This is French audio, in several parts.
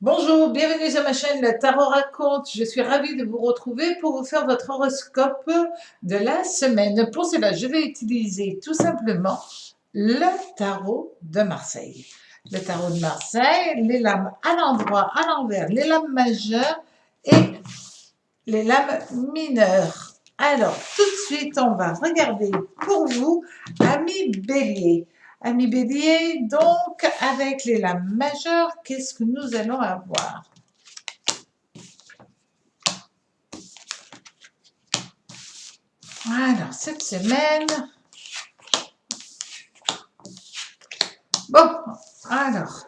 Bonjour, bienvenue sur ma chaîne Le Tarot Raconte. Je suis ravie de vous retrouver pour vous faire votre horoscope de la semaine. Pour cela, je vais utiliser tout simplement le tarot de Marseille. Le tarot de Marseille, les lames à l'endroit, à l'envers, les lames majeures et les lames mineures. Alors, tout de suite, on va regarder pour vous, amis Bélier. Amis Bélier, donc, avec les lames majeures, qu'est-ce que nous allons avoir? Alors, cette semaine, bon, alors,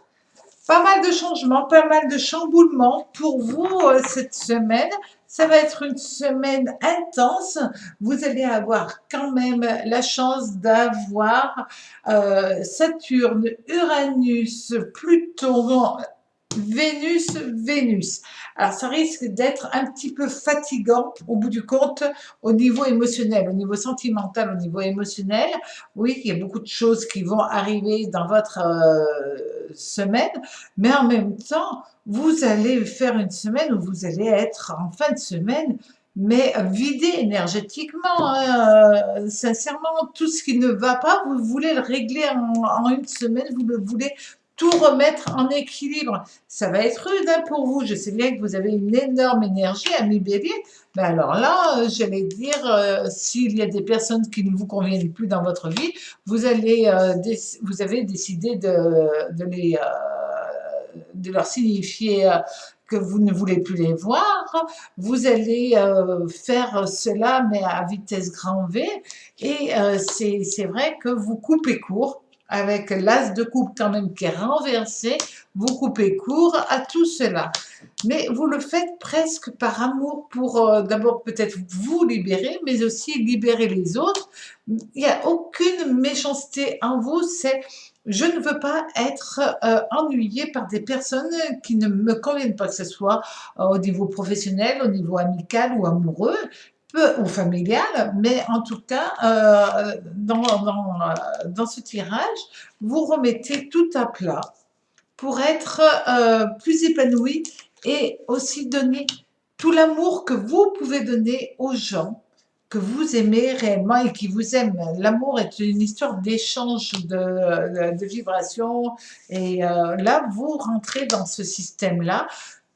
pas mal de changements, pas mal de chamboulements pour vous cette semaine. Ça va être une semaine intense. Vous allez avoir quand même la chance d'avoir Saturne, Uranus, Pluton, Vénus. Alors, ça risque d'être un petit peu fatigant au bout du compte au niveau émotionnel, au niveau sentimental, au niveau émotionnel. Oui, il y a beaucoup de choses qui vont arriver dans votre semaine, mais en même temps, vous allez faire une semaine où vous allez être en fin de semaine, mais vidé énergétiquement. Sincèrement, tout ce qui ne va pas, vous voulez le régler en une semaine, vous le voulez tout remettre en équilibre. Ça va être rude hein, pour vous. Je sais bien que vous avez une énorme énergie, ami Bélier. Mais alors là, j'allais dire, s'il y a des personnes qui ne vous conviennent plus dans votre vie, vous avez décidé de leur signifier que vous ne voulez plus les voir. Vous allez faire cela, mais à vitesse grand V. Et c'est vrai que vous coupez court avec l'as de coupe quand même qui est renversé, vous coupez court à tout cela. Mais vous le faites presque par amour pour d'abord peut-être vous libérer, mais aussi libérer les autres. Il n'y a aucune méchanceté en vous, c'est je ne veux pas être ennuyée par des personnes qui ne me conviennent pas, que ce soit au niveau professionnel, au niveau amical ou amoureux ou familial, mais en tout cas, dans ce tirage, vous remettez tout à plat pour être plus épanoui et aussi donner tout l'amour que vous pouvez donner aux gens que vous aimez réellement et qui vous aiment. L'amour est une histoire d'échange de vibrations et là, vous rentrez dans ce système-là.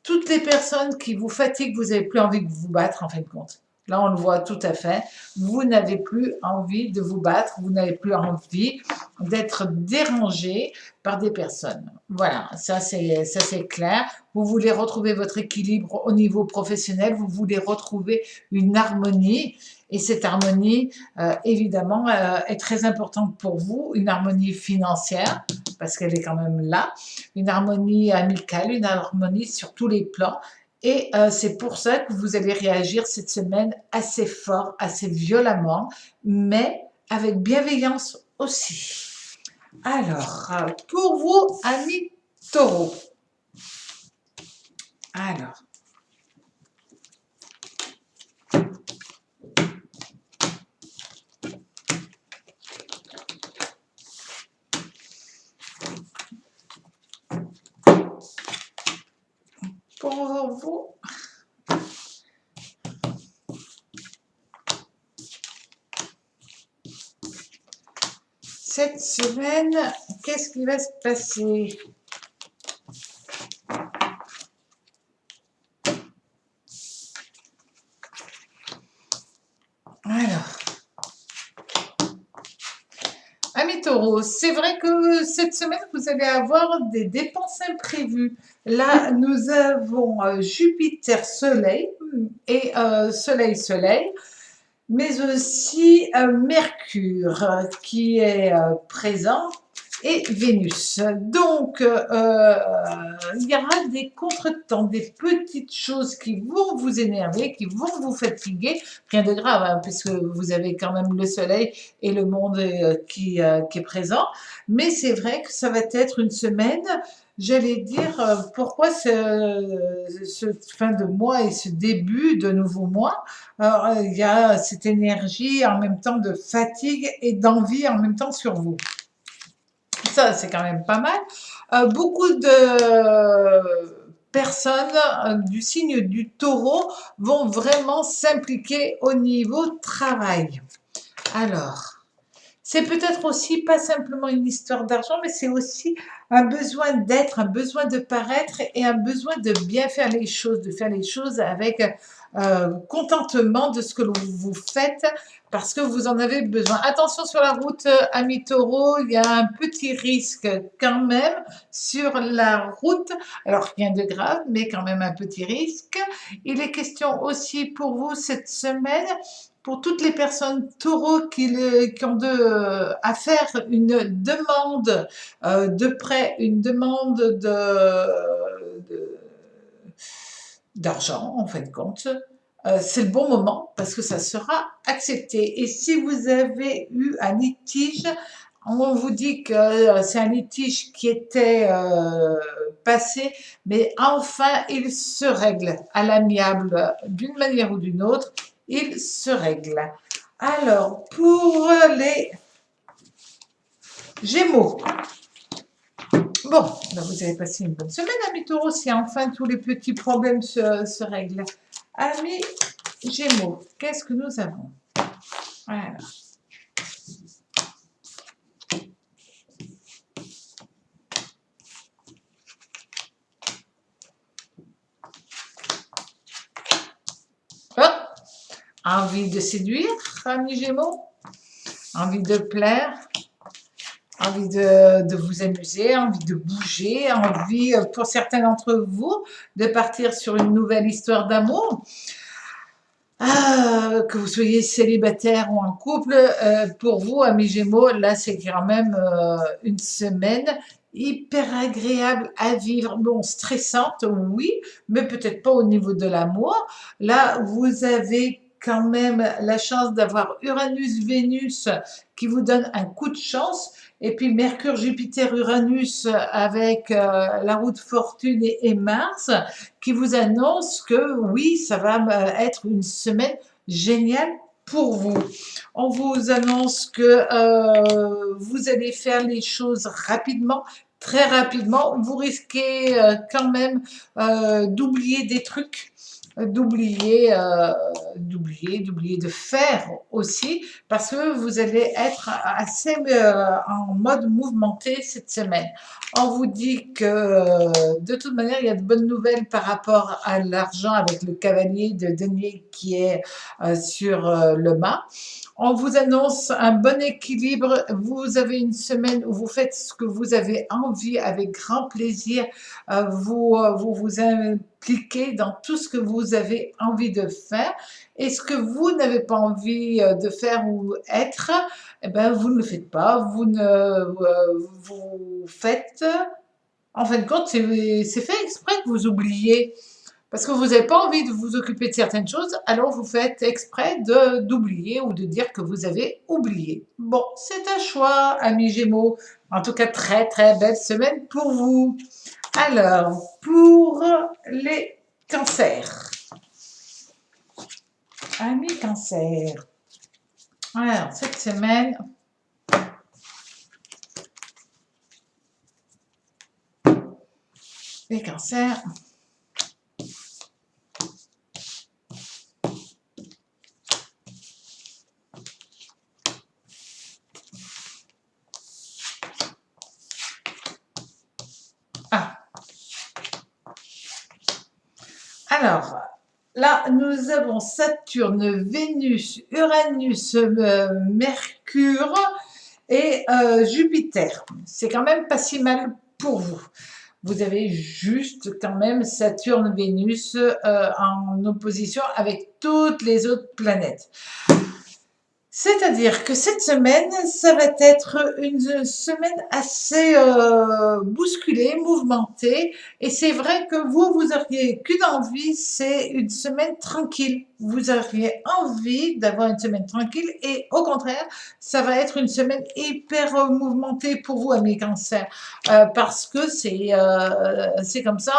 Toutes les personnes qui vous fatiguent, vous n'avez plus envie de vous battre en fin de compte. Là, on le voit tout à fait. Vous n'avez plus envie de vous battre, vous n'avez plus envie d'être dérangé par des personnes. Voilà, ça c'est clair. Vous voulez retrouver votre équilibre au niveau professionnel, vous voulez retrouver une harmonie. Et cette harmonie, évidemment, est très importante pour vous, une harmonie financière, parce qu'elle est quand même là, une harmonie amicale, une harmonie sur tous les plans. Et c'est pour ça que vous allez réagir cette semaine assez fort, assez violemment, mais avec bienveillance aussi. Alors, pour vous, amis taureaux. Alors, pour vous, cette semaine, qu'est-ce qui va se passer? Alors, amis taureaux, c'est vrai que cette semaine, vous allez avoir des dépenses imprévues. Là, nous avons Jupiter-Soleil et Soleil-Soleil, mais aussi Mercure qui est présent et Vénus. Donc, il y aura des contretemps, des petites choses qui vont vous énerver, qui vont vous fatiguer. Rien de grave, hein, puisque vous avez quand même le soleil et le monde qui est présent. Mais c'est vrai que ça va être une semaine, j'allais dire, pourquoi ce fin de mois et ce début de nouveau mois, alors, il y a cette énergie en même temps de fatigue et d'envie en même temps sur vous. Ça, c'est quand même pas mal. Beaucoup de personnes du signe du taureau vont vraiment s'impliquer au niveau travail. Alors, c'est peut-être aussi pas simplement une histoire d'argent, mais c'est aussi un besoin d'être, un besoin de paraître et un besoin de bien faire les choses, de faire les choses avec contentement de ce que vous faites parce que vous en avez besoin. Attention sur la route, amis taureaux, il y a un petit risque quand même sur la route. Alors, rien de grave, mais quand même un petit risque. Il est question aussi pour vous cette semaine pour toutes les personnes taureaux qui ont à faire une demande de prêt, une demande d'argent, en fin de compte, c'est le bon moment parce que ça sera accepté. Et si vous avez eu un litige, on vous dit que c'est un litige qui était passé, mais enfin il se règle à l'amiable d'une manière ou d'une autre. Il se règle. Alors, pour les Gémeaux, bon, ben vous avez passé une bonne semaine, amis taureaux, si enfin tous les petits problèmes se règlent. Amis Gémeaux, qu'est-ce que nous avons? Voilà. Hop, envie de séduire, amis Gémeaux, envie de plaire, envie de vous amuser, envie de bouger, envie, pour certains d'entre vous, de partir sur une nouvelle histoire d'amour. Que vous soyez célibataire ou en couple, pour vous, amis Gémeaux, là, c'est quand même une semaine hyper agréable à vivre. Bon, stressante, oui, mais peut-être pas au niveau de l'amour. Là, vous avez quand même la chance d'avoir Uranus-Vénus qui vous donne un coup de chance. Et puis Mercure-Jupiter-Uranus avec la roue de fortune et Mars qui vous annonce que oui, ça va être une semaine géniale pour vous. On vous annonce que vous allez faire les choses rapidement, très rapidement. Vous risquez quand même d'oublier des trucs, d'oublier de faire aussi, parce que vous allez être assez en mode mouvementé cette semaine. On vous dit que de toute manière, il y a de bonnes nouvelles par rapport à l'argent avec le cavalier de denier qui est sur le mât. On vous annonce un bon équilibre. Vous avez une semaine où vous faites ce que vous avez envie avec grand plaisir. Vous impliquez dans tout ce que vous avez envie de faire. Et ce que vous n'avez pas envie de faire ou être, eh ben, vous ne le faites pas. Vous faites, en fin de compte, c'est fait exprès que vous oubliez. Parce que vous n'avez pas envie de vous occuper de certaines choses, alors vous faites exprès d'oublier ou de dire que vous avez oublié. Bon, c'est un choix, amis Gémeaux. En tout cas, très très belle semaine pour vous. Alors, pour les cancers. Amis Cancer. Alors, cette semaine, les cancers. Alors, là, nous avons Saturne, Vénus, Uranus, Mercure et Jupiter. C'est quand même pas si mal pour vous. Vous avez juste quand même Saturne, Vénus en opposition avec toutes les autres planètes. C'est-à-dire que cette semaine, ça va être une semaine assez bousculée, mouvementée. Et c'est vrai que vous auriez qu'une envie, c'est une semaine tranquille. Vous auriez envie d'avoir une semaine tranquille. Et au contraire, ça va être une semaine hyper mouvementée pour vous, amis cancers. Parce que c'est comme ça.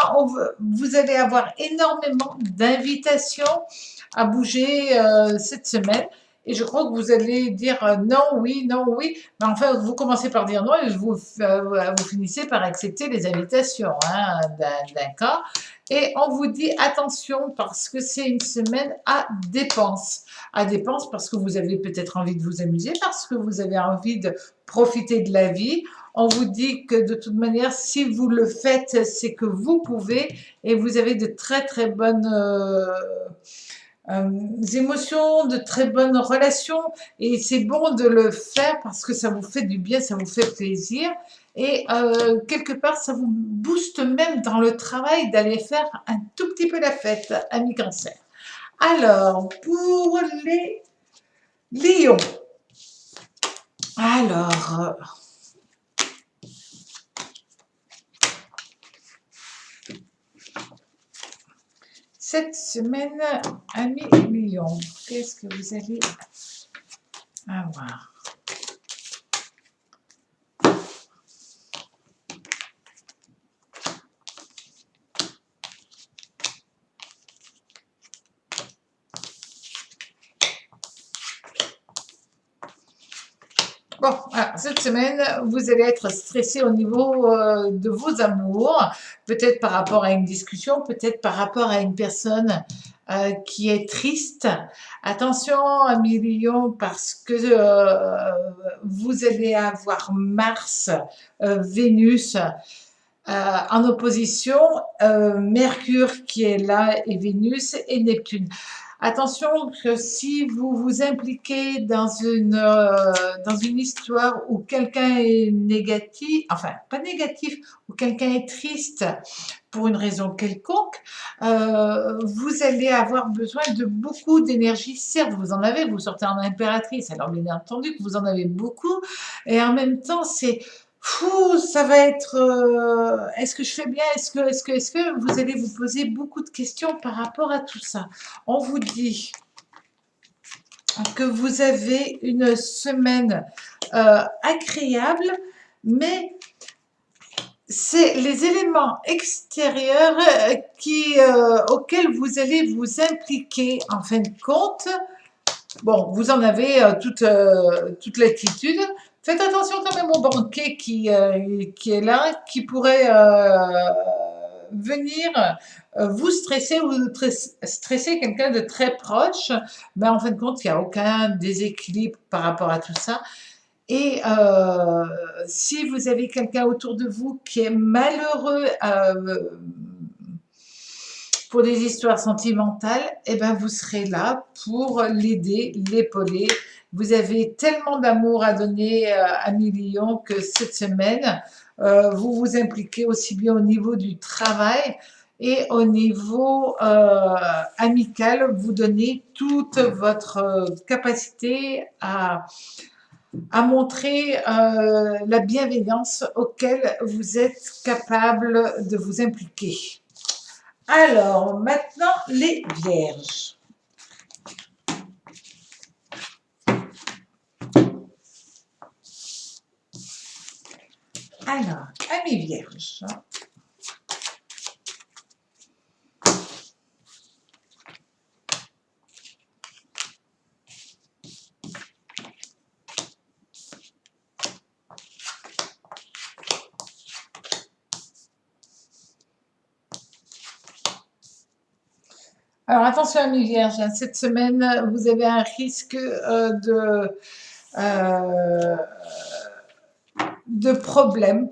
Vous allez avoir énormément d'invitations à bouger cette semaine. Et je crois que vous allez dire non, oui, non, oui. Mais enfin, vous commencez par dire non et vous finissez par accepter les invitations. Hein, d'accord. Et on vous dit attention parce que c'est une semaine à dépenses. À dépenses parce que vous avez peut-être envie de vous amuser, parce que vous avez envie de profiter de la vie. On vous dit que de toute manière, si vous le faites, c'est que vous pouvez et vous avez de très très bonnes émotions, de très bonnes relations et c'est bon de le faire parce que ça vous fait du bien, ça vous fait plaisir et quelque part ça vous booste même dans le travail d'aller faire un tout petit peu la fête, ami Cancer. Alors, pour les lions, alors, cette semaine, ami lion, qu'est-ce que vous allez avoir? Bon, alors, cette semaine, vous allez être stressé au niveau de vos amours, peut-être par rapport à une discussion, peut-être par rapport à une personne qui est triste. Attention, ami Lion, parce que vous allez avoir Mars, Vénus en opposition, Mercure qui est là et Vénus et Neptune. Attention que si vous vous impliquez dans une histoire où quelqu'un est négatif, enfin pas négatif, où quelqu'un est triste pour une raison quelconque, vous allez avoir besoin de beaucoup d'énergie. Certes, vous en avez, vous sortez en impératrice, alors bien entendu que vous en avez beaucoup, et en même temps, c'est fou, ça va être est-ce que je fais bien? Est-ce que vous allez vous poser beaucoup de questions par rapport à tout ça? On vous dit que vous avez une semaine agréable, mais c'est les éléments extérieurs auxquels vous allez vous impliquer en fin de compte. Bon, vous en avez toute l'attitude. Faites attention quand même au banquier qui est là, qui pourrait venir vous stresser ou stresser quelqu'un de très proche. Mais en fin de compte, il n'y a aucun déséquilibre par rapport à tout ça. Et si vous avez quelqu'un autour de vous qui est malheureux pour des histoires sentimentales, eh ben vous serez là pour l'aider, l'épauler. Vous avez tellement d'amour à donner à Lion que cette semaine, vous vous impliquez aussi bien au niveau du travail et au niveau amical, vous donnez toute votre capacité à montrer la bienveillance auquel vous êtes capable de vous impliquer. Alors, maintenant, les vierges. Alors, amis vierges. Alors, attention, amis vierges, cette semaine, vous avez un risque de problèmes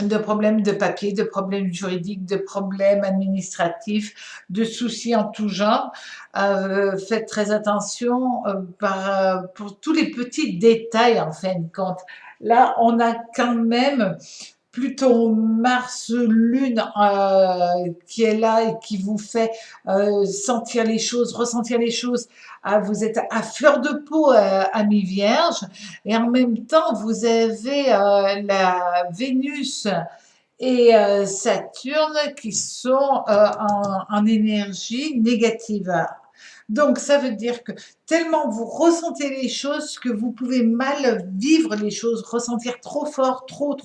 de papier, de problèmes juridiques, de problèmes administratifs, de soucis en tout genre. Faites très attention pour tous les petits détails en fin de compte. Là, on a quand même Pluton, Mars, Lune qui est là et qui vous fait sentir les choses, ressentir les choses. Vous êtes à fleur de peau, amis vierges, et en même temps, vous avez la Vénus et Saturne qui sont en énergie négative. Donc, ça veut dire que tellement vous ressentez les choses que vous pouvez mal vivre les choses, ressentir trop fort, trop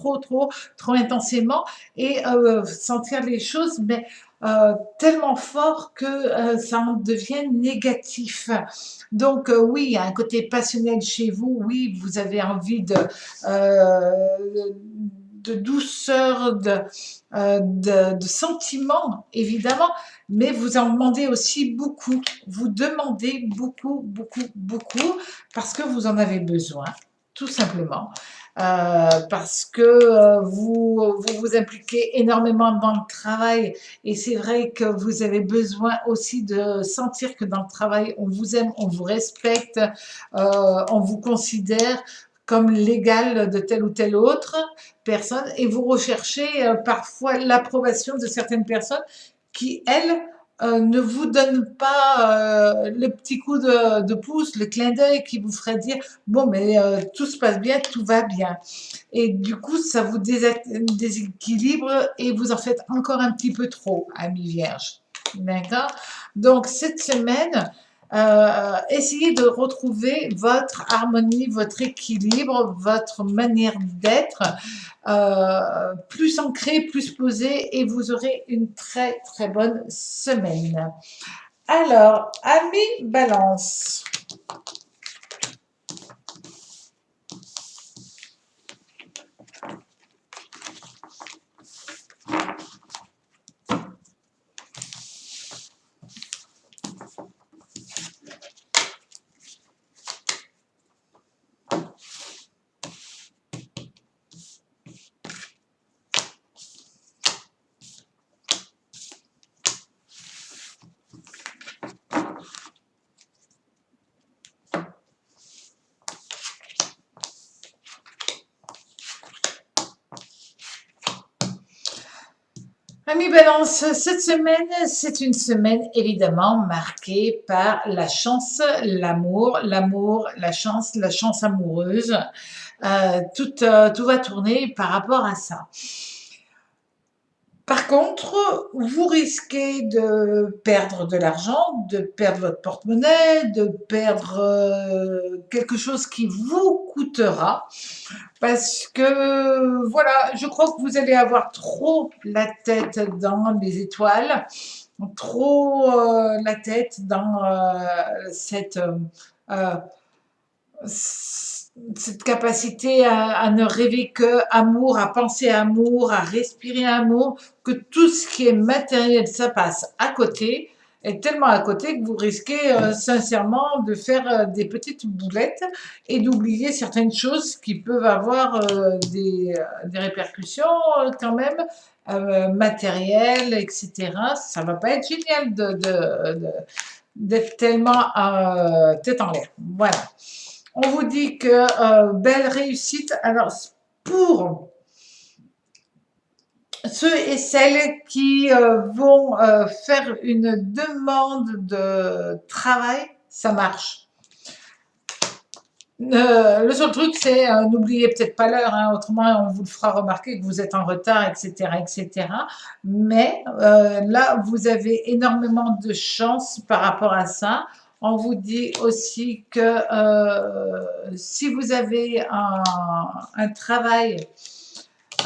intensément et sentir les choses, mais tellement fort que ça en devient négatif. Donc oui, il y a un côté passionnel chez vous, oui, vous avez envie douceur, de sentiments, évidemment, mais vous en demandez aussi beaucoup. Vous demandez beaucoup, beaucoup, beaucoup, parce que vous en avez besoin, tout simplement. Parce que vous impliquez énormément dans le travail et c'est vrai que vous avez besoin aussi de sentir que dans le travail, on vous aime, on vous respecte, on vous considère comme l'égal de telle ou telle autre personne et vous recherchez parfois l'approbation de certaines personnes qui, elles, ne vous donnent pas le petit coup de pouce, le clin d'œil qui vous ferait dire bon mais tout se passe bien, tout va bien. Et du coup, ça vous déséquilibre et vous en faites encore un petit peu trop, ami Vierge. D'accord? Donc, cette semaine, essayez de retrouver votre harmonie, votre équilibre, votre manière d'être, plus ancrée, plus posée, et vous aurez une très très bonne semaine. Alors, ami Balance. Amis Balance, cette semaine, c'est une semaine évidemment marquée par la chance, l'amour, la chance amoureuse. Tout va tourner par rapport à ça. Par contre, vous risquez de perdre de l'argent, de perdre votre porte-monnaie, de perdre quelque chose qui vous coûtera. Parce que, voilà, je crois que vous allez avoir trop la tête dans les étoiles, trop la tête dans euh, cette capacité à ne rêver que amour, à penser amour, à respirer amour, que tout ce qui est matériel, ça passe à côté, est tellement à côté que vous risquez sincèrement de faire des petites boulettes et d'oublier certaines choses qui peuvent avoir des répercussions quand même matérielles, etc. Ça va pas être génial d'être tellement tête en l'air. Voilà. On vous dit que belle réussite. Alors, pour ceux et celles qui vont faire une demande de travail, ça marche. Le seul truc, c'est n'oubliez peut-être pas l'heure, hein, autrement on vous le fera remarquer que vous êtes en retard, etc., etc. Mais là, vous avez énormément de chance par rapport à ça. On vous dit aussi que si vous avez un travail,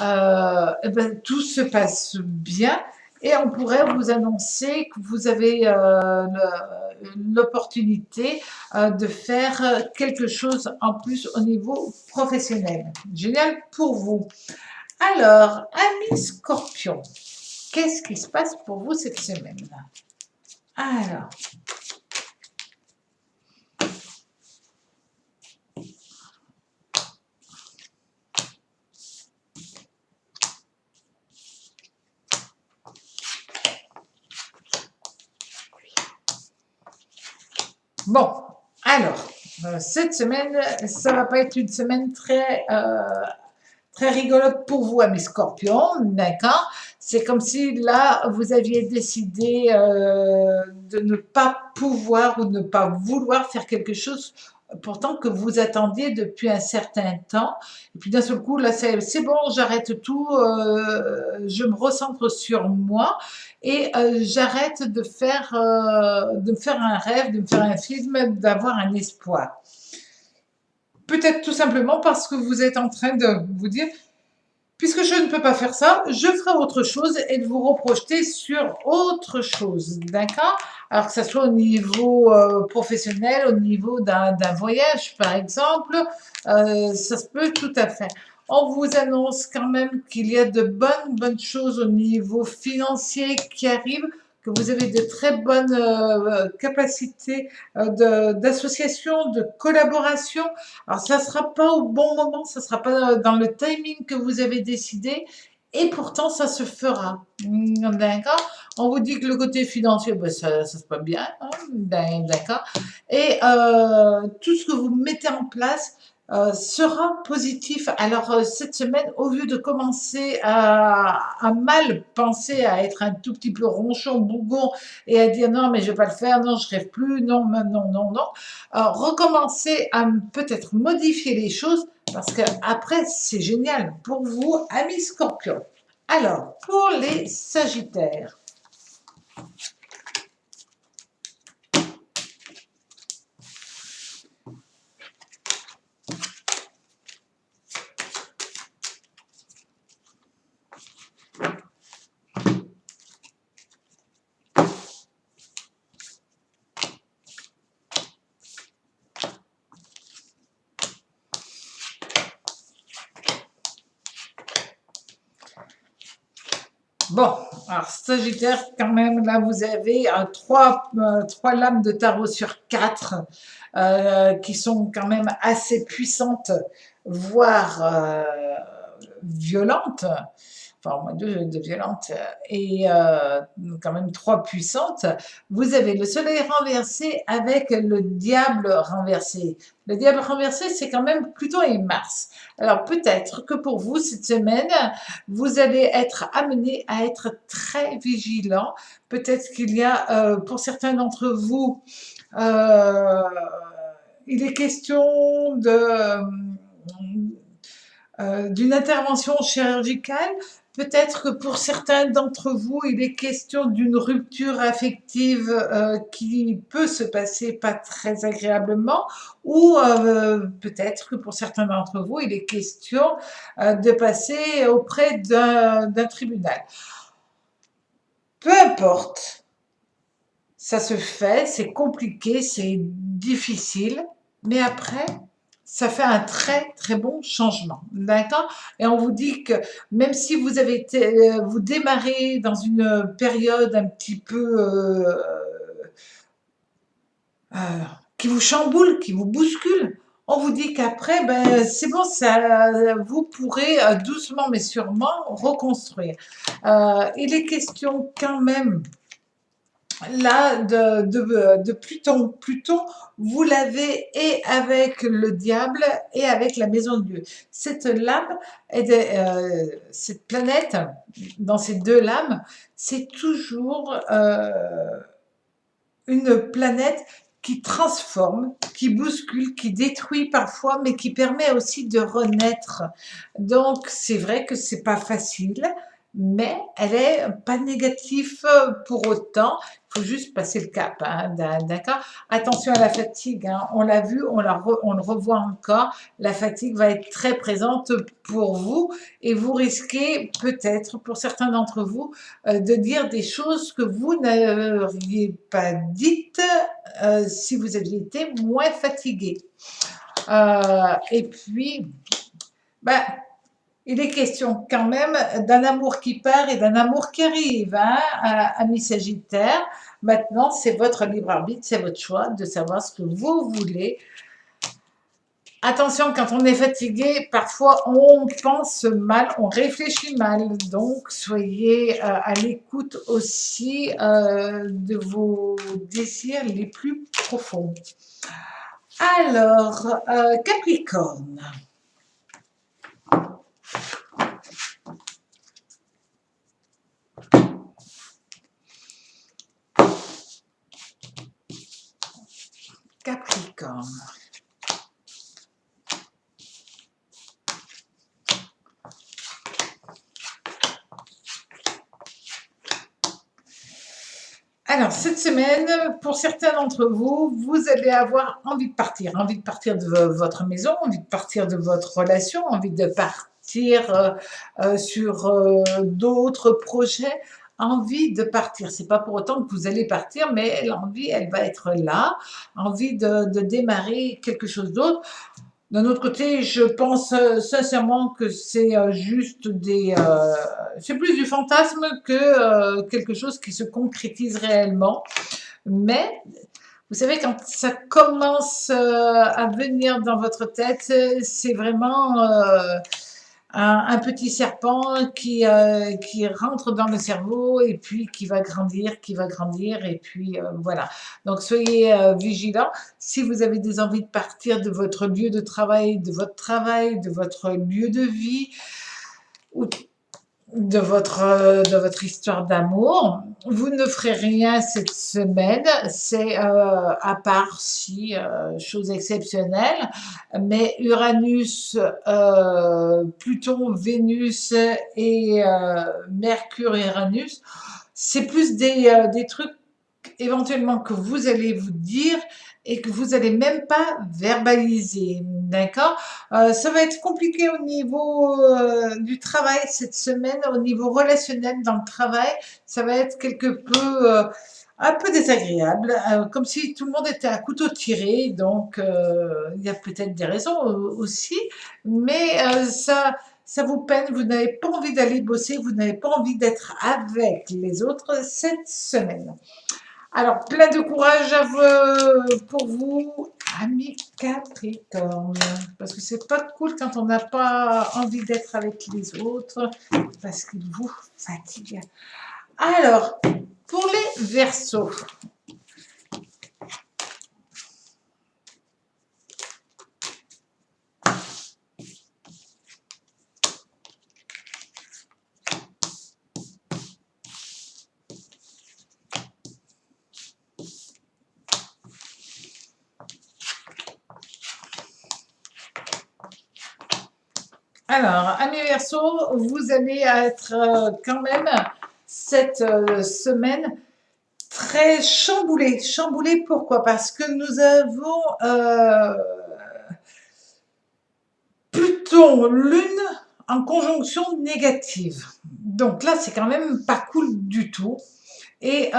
eh ben, tout se passe bien et on pourrait vous annoncer que vous avez l'opportunité de faire quelque chose en plus au niveau professionnel. Génial pour vous. Alors, amis Scorpion, qu'est-ce qui se passe pour vous cette semaine? Alors, bon, alors, cette semaine, ça va pas être une semaine très rigolote pour vous, amis Scorpions, d'accord? C'est comme si là, vous aviez décidé de ne pas pouvoir ou de ne pas vouloir faire quelque chose pourtant que vous attendiez depuis un certain temps. Et puis d'un seul coup, là, c'est bon, j'arrête tout, je me recentre sur moi et j'arrête de me faire un rêve, de me faire un film, d'avoir un espoir. Peut-être tout simplement parce que vous êtes en train de vous dire, puisque je ne peux pas faire ça, je ferai autre chose et de vous reprojeter sur autre chose, d'accord? Alors que ça soit au niveau professionnel, au niveau d'un voyage par exemple, ça se peut tout à fait. On vous annonce quand même qu'il y a de bonnes choses au niveau financier qui arrivent, que vous avez de très bonnes capacités d'association, de collaboration. Alors, ça ne sera pas au bon moment, ça ne sera pas dans le timing que vous avez décidé, et pourtant, ça se fera. D'accord? On vous dit que le côté financier, ben, ça se passe bien, hein, d'accord? Et tout ce que vous mettez en place sera positif. Alors, cette semaine, au lieu de commencer à mal penser, à être un tout petit peu ronchon, bougon, et à dire non, mais je ne vais pas le faire, non, je ne rêve plus, non, non. Recommencez à peut-être modifier les choses parce que après, c'est génial pour vous, amis Scorpions. Alors, pour les Sagittaires. Bon, alors Sagittaire, quand même, là, vous avez trois lames de tarot sur 4 qui sont quand même assez puissantes, voire violentes. Enfin, au moins de violentes et quand même 3 puissantes. Vous avez le soleil renversé avec le diable renversé. Le diable renversé, c'est quand même Pluton et Mars. Alors peut-être que pour vous, cette semaine, vous allez être amené à être très vigilant. Peut-être qu'il y a, pour certains d'entre vous, euh, il est question d'une intervention chirurgicale. Peut-être que pour certains d'entre vous, il est question d'une rupture affective qui peut se passer pas très agréablement, ou peut-être que pour certains d'entre vous, il est question de passer auprès d'un tribunal. Peu importe, ça se fait, c'est compliqué, c'est difficile, mais après, ça fait un très bon changement, d'accord? Et on vous dit que même si vous avez vous démarrez dans une période un petit peu qui vous chamboule, qui vous bouscule, on vous dit qu'après, ben, c'est bon, ça, vous pourrez doucement mais sûrement reconstruire. Il est question quand même là de Pluton. Pluton, vous l'avez et avec le diable et avec la maison de Dieu. Cette lame, cette planète, dans ces deux lames, c'est toujours une planète qui transforme, qui bouscule, qui détruit parfois, mais qui permet aussi de renaître. Donc, c'est vrai que c'est pas facile, mais elle est pas négative pour autant. Il faut juste passer le cap, hein, d'accord? Attention à la fatigue, hein. On l'a vu, on le revoit encore. La fatigue va être très présente pour vous et vous risquez peut-être, pour certains d'entre vous, de dire des choses que vous n'auriez pas dites si vous aviez été moins fatigué. Et puis, ben, il est question quand même d'un amour qui part et d'un amour qui arrive, hein, amis Sagittaire. Maintenant, c'est votre libre arbitre, c'est votre choix de savoir ce que vous voulez. Attention, quand on est fatigué, parfois on pense mal, on réfléchit mal. Donc, soyez à l'écoute aussi de vos désirs les plus profonds. Alors, Capricorne. Capricorne. Alors, cette semaine, pour certains d'entre vous, vous allez avoir envie de partir de votre maison, envie de partir de votre relation, envie de partir sur d'autres projets, envie de partir. C'est pas pour autant que vous allez partir, mais l'envie, elle va être là, envie de démarrer quelque chose d'autre. D'un autre côté, je pense sincèrement que c'est juste c'est plus du fantasme que quelque chose qui se concrétise réellement. Mais vous savez, quand ça commence à venir dans votre tête, c'est vraiment un petit serpent qui rentre dans le cerveau et puis qui va grandir, et puis voilà. Donc soyez vigilants. Si vous avez des envies de partir de votre lieu de travail, de votre lieu de vie, ou de votre histoire d'amour. Vous ne ferez rien cette semaine, c'est à part si, chose exceptionnelle, mais Uranus, Pluton, Vénus et Mercure et Uranus, c'est plus des trucs éventuellement que vous allez vous dire et que vous n'allez même pas verbaliser, d'accord? Ça va être compliqué au niveau du travail cette semaine, au niveau relationnel dans le travail, ça va être un peu désagréable, comme si tout le monde était à couteau tiré, donc il y a peut-être des raisons aussi, mais ça vous peine, vous n'avez pas envie d'aller bosser, vous n'avez pas envie d'être avec les autres cette semaine. Alors, plein de courage pour vous, amis Capricorne, parce que c'est pas cool quand on n'a pas envie d'être avec les autres, parce qu'ils vous fatiguent. Alors, pour les Verseaux, alors, amis Verseaux, vous allez être quand même cette semaine très chamboulé. Chamboulé, pourquoi? Parce que nous avons Pluton, Lune en conjonction négative. Donc là, c'est quand même pas cool du tout. Et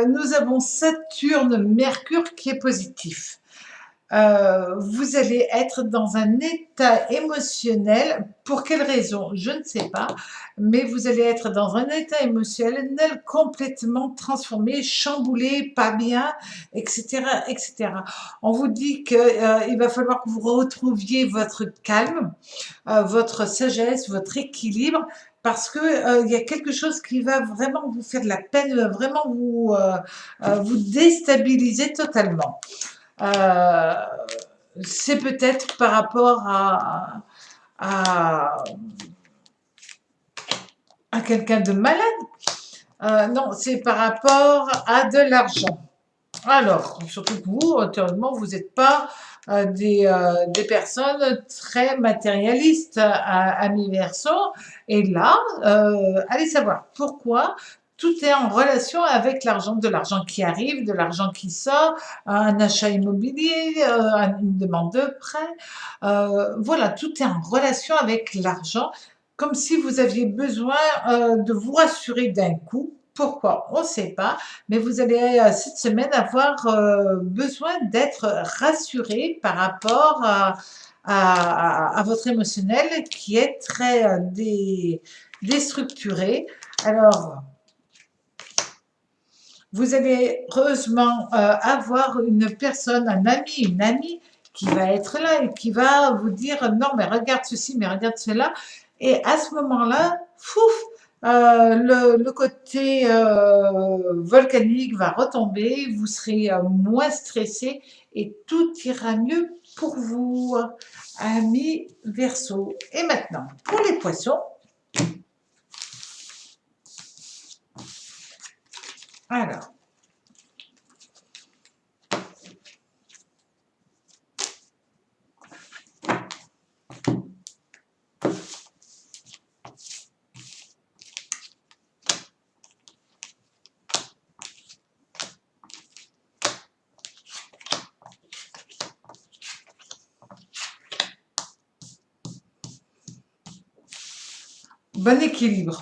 nous avons Saturne, Mercure qui est positif. Vous allez être dans un état émotionnel. Pour quelle raison? Je ne sais pas. Mais vous allez être dans un état émotionnel complètement transformé, chamboulé, pas bien, etc., etc. On vous dit qu'il va falloir que vous retrouviez votre calme, votre sagesse, votre équilibre, parce que il y a quelque chose qui va vraiment vous faire de la peine, vraiment vous déstabiliser totalement. Euh, c'est peut-être par rapport à, à quelqu'un de malade. Non, c'est par rapport à de l'argent. Alors, surtout que vous, théoriquement, vous n'êtes pas des personnes très matérialistes à mi-verso. Et là, allez savoir pourquoi. Tout est en relation avec l'argent, de l'argent qui arrive, de l'argent qui sort, un achat immobilier, une demande de prêt. Voilà, tout est en relation avec l'argent, comme si vous aviez besoin de vous rassurer d'un coup. Pourquoi? On ne sait pas, mais vous allez cette semaine avoir besoin d'être rassuré par rapport à votre émotionnel qui est très déstructuré. Alors, vous allez heureusement avoir une personne, un ami, une amie qui va être là et qui va vous dire non, mais regarde ceci, mais regarde cela. Et à ce moment-là, fouf, le côté volcanique va retomber, vous serez moins stressé et tout ira mieux pour vous, amis Verseau. Et maintenant, pour les poissons, alors, bon équilibre.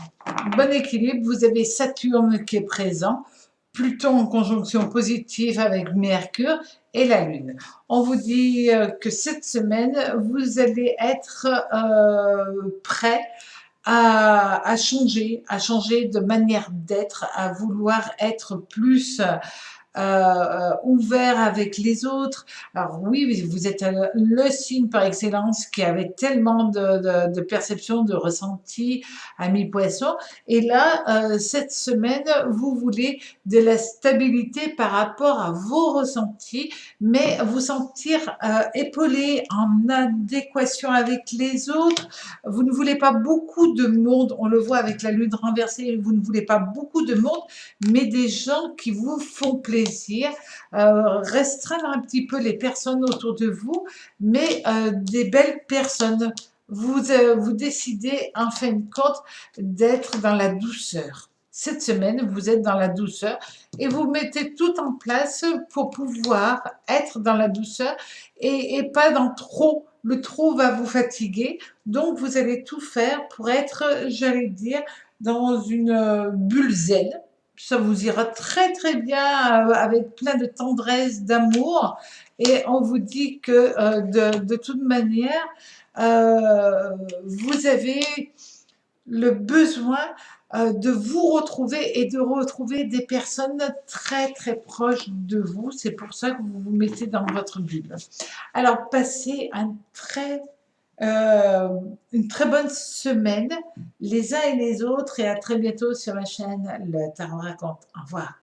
Bon équilibre, vous avez Saturne qui est présent, Pluton en conjonction positive avec Mercure et la Lune. On vous dit que cette semaine, vous allez être prêt à changer de manière d'être, à vouloir être plus ouvert avec les autres. Alors oui, vous êtes le signe par excellence qui avait tellement de perception, de ressenti à mi-poisson. Et là, cette semaine, vous voulez de la stabilité par rapport à vos ressentis, mais vous sentir épaulé, en adéquation avec les autres. Vous ne voulez pas beaucoup de monde, on le voit avec la lune renversée, vous ne voulez pas beaucoup de monde, mais des gens qui vous font plaisir, restreindre un petit peu les personnes autour de vous, mais des belles personnes. Vous décidez en fin de compte d'être dans la douceur. Cette semaine, vous êtes dans la douceur et vous mettez tout en place pour pouvoir être dans la douceur et pas dans trop. Le trop va vous fatiguer, donc vous allez tout faire pour être, j'allais dire, dans une bulle zen. Ça vous ira très très bien avec plein de tendresse, d'amour. Et on vous dit que de toute manière, vous avez le besoin de vous retrouver et de retrouver des personnes très très proches de vous. C'est pour ça que vous vous mettez dans votre bulle. Alors, passez une très bonne semaine, les uns et les autres, et à très bientôt sur ma chaîne Le Tarot Raconte. Au revoir.